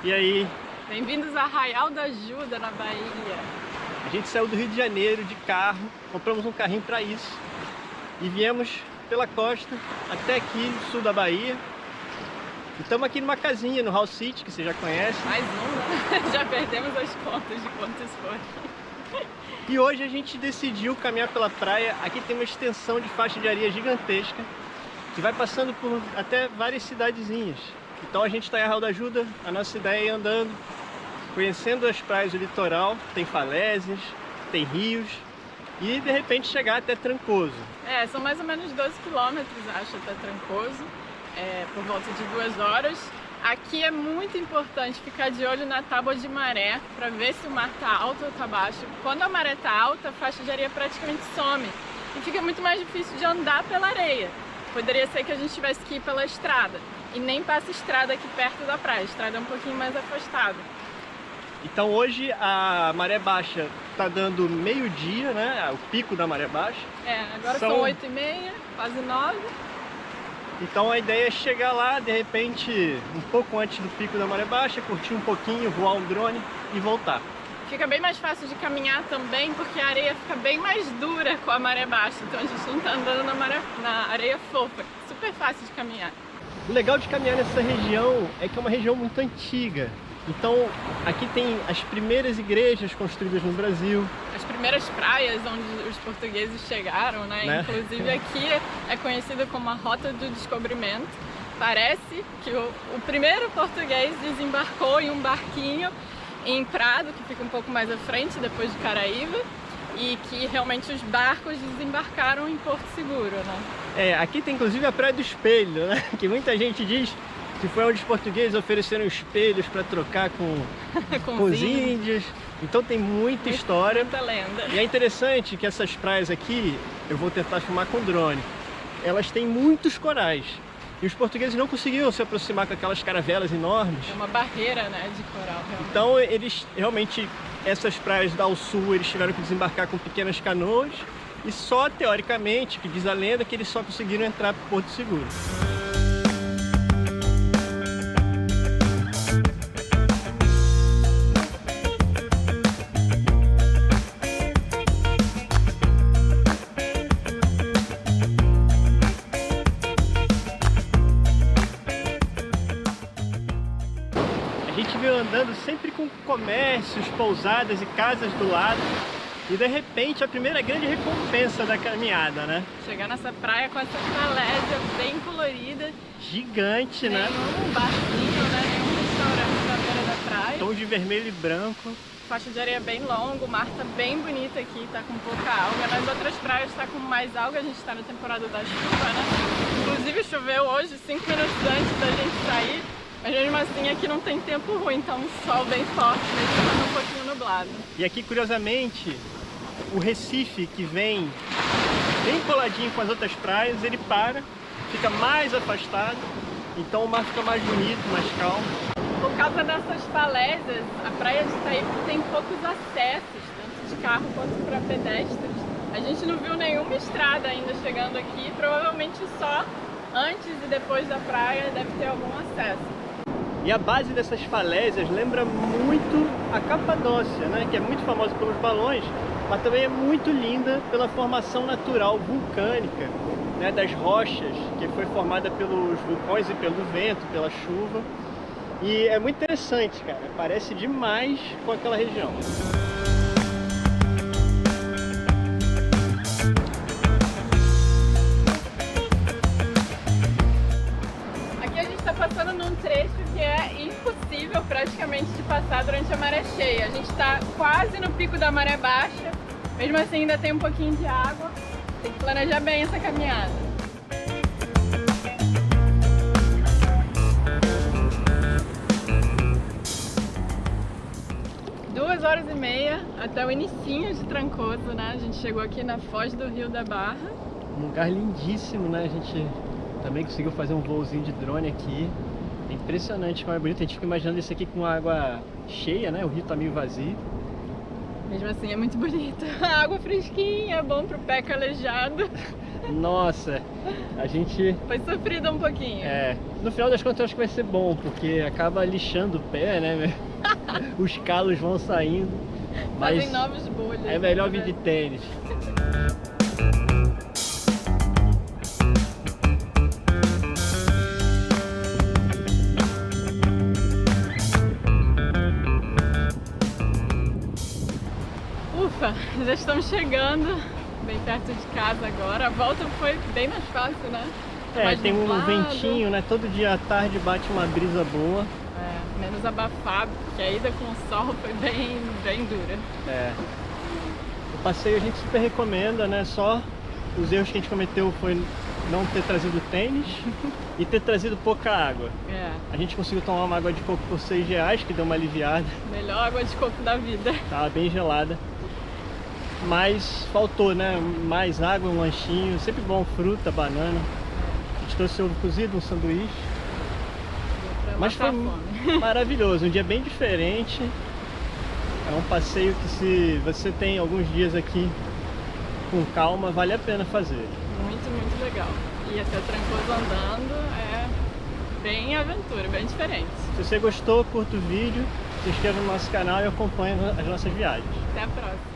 E aí? Bem-vindos a Arraial da Ajuda, na Bahia. A gente saiu do Rio de Janeiro de carro, compramos um carrinho para isso e viemos pela costa até aqui no sul da Bahia. E estamos aqui numa casinha no House City, que você já conhece. Mais um, né? Já perdemos as contas de quantos foram. E hoje a gente decidiu caminhar pela praia. Aqui tem uma extensão de faixa de areia gigantesca que vai passando por até várias cidadezinhas. Então a gente está em Arraial da Ajuda, a nossa ideia é ir andando, conhecendo as praias do litoral, tem falésias, tem rios e de repente chegar até Trancoso. São mais ou menos 12 quilômetros, acho, até Trancoso, por volta de 2 horas. Aqui é muito importante ficar de olho na tábua de maré para ver se o mar está alto ou está baixo. Quando a maré está alta, a faixa de areia praticamente some e fica muito mais difícil de andar pela areia. Poderia ser que a gente tivesse que ir pela estrada. E nem passa estrada aqui perto da praia, a estrada é um pouquinho mais afastada. Então hoje a maré baixa está dando meio-dia, né? O pico da maré baixa. Agora são 8h30, quase 9. Então a ideia é chegar lá, de repente, um pouco antes do pico da maré baixa, curtir um pouquinho, voar um drone e voltar. Fica bem mais fácil de caminhar também, porque a areia fica bem mais dura com a maré baixa. Então a gente não está andando na areia fofa, super fácil de caminhar. O legal de caminhar nessa região é que é uma região muito antiga. Então aqui tem as primeiras igrejas construídas no Brasil. As primeiras praias onde os portugueses chegaram, né? Inclusive aqui é conhecida como a Rota do Descobrimento. Parece que o primeiro português desembarcou em um barquinho em Prado, que fica um pouco mais à frente, depois de Caraíva, e que realmente os barcos desembarcaram em Porto Seguro, né? Aqui tem inclusive a Praia do Espelho, né? Que muita gente diz que foi onde os portugueses ofereceram espelhos para trocar com os índios. Então tem muita história. Muita lenda. E é interessante que essas praias aqui, eu vou tentar filmar com drone, elas têm muitos corais. E os portugueses não conseguiam se aproximar com aquelas caravelas enormes. É uma barreira, né, de coral, realmente. Então eles realmente, essas praias ao sul, eles tiveram que desembarcar com pequenas canoas. E só teoricamente, que diz a lenda, que eles só conseguiram entrar para Porto Seguro. A gente veio andando sempre com comércios, pousadas e casas do lado. E de repente a primeira grande recompensa da caminhada, né? Chegar nessa praia com essa falésia bem colorida. Gigante, né? Nenhum barquinho, né? Nenhum restaurante na beira da praia. Tom de vermelho e branco. Faixa de areia bem longa, o mar tá bem bonito aqui, tá com pouca alga. Nas outras praias tá com mais alga, a gente tá na temporada da chuva, né? Inclusive choveu hoje, 5 minutos antes da gente sair. Mas mesmo assim aqui não tem tempo ruim, então um sol bem forte, mesmo tá um pouquinho nublado. E aqui, curiosamente, o Recife, que vem bem coladinho com as outras praias, ele fica mais afastado, então o mar fica mais bonito, mais calmo. Por causa dessas falésias, a praia de Itaípe tem poucos acessos, tanto de carro quanto para pedestres. A gente não viu nenhuma estrada ainda chegando aqui, provavelmente só antes e depois da praia deve ter algum acesso. E a base dessas falésias lembra muito a Capadócia, né? Que é muito famosa pelos balões, mas também é muito linda pela formação natural vulcânica, né? Das rochas, que foi formada pelos vulcões e pelo vento, pela chuva. E é muito interessante, cara. Parece demais com aquela região. Passando num trecho que é impossível praticamente de passar durante a maré cheia. A gente está quase no pico da maré baixa, mesmo assim ainda tem um pouquinho de água, tem que planejar bem essa caminhada. Duas horas e meia até o inicinho de Trancoso, né? A gente chegou aqui na foz do Rio da Barra. Um lugar lindíssimo, né? A gente também conseguiu fazer um voozinho de drone aqui. É impressionante como é bonito. A gente fica imaginando isso aqui com água cheia, né? O rio tá meio vazio. Mesmo assim é muito bonito. A água fresquinha, é bom pro pé calejado. Nossa, a gente... Foi sofrido um pouquinho. No final das contas eu acho que vai ser bom, porque acaba lixando o pé, né? Os calos vão saindo. Mas fazem novos bolhas. é melhor vir de tênis. Ufa, já estamos chegando bem perto de casa agora. A volta foi bem mais fácil, né? Mais Tem um nublado. ventinho, né? Todo dia à tarde bate uma brisa boa. Menos abafado, porque a ida com o sol foi bem dura. O passeio a gente super recomenda, né? Só os erros que a gente cometeu foi não ter trazido tênis e ter trazido pouca água. A gente conseguiu tomar uma água de coco por R$6, que deu uma aliviada. Melhor água de coco da vida. Tava bem gelada. Mas faltou, né? Mais água, um lanchinho. Sempre bom, fruta, banana. A gente trouxe ovo cozido, um sanduíche. Mas foi maravilhoso, um dia bem diferente. É um passeio que, se você tem alguns dias aqui com calma, vale a pena fazer. Muito legal. E até Trancoso andando é bem aventura, bem diferente. Se você gostou, curta o vídeo, se inscreva no nosso canal e acompanhe as nossas viagens. Até a próxima.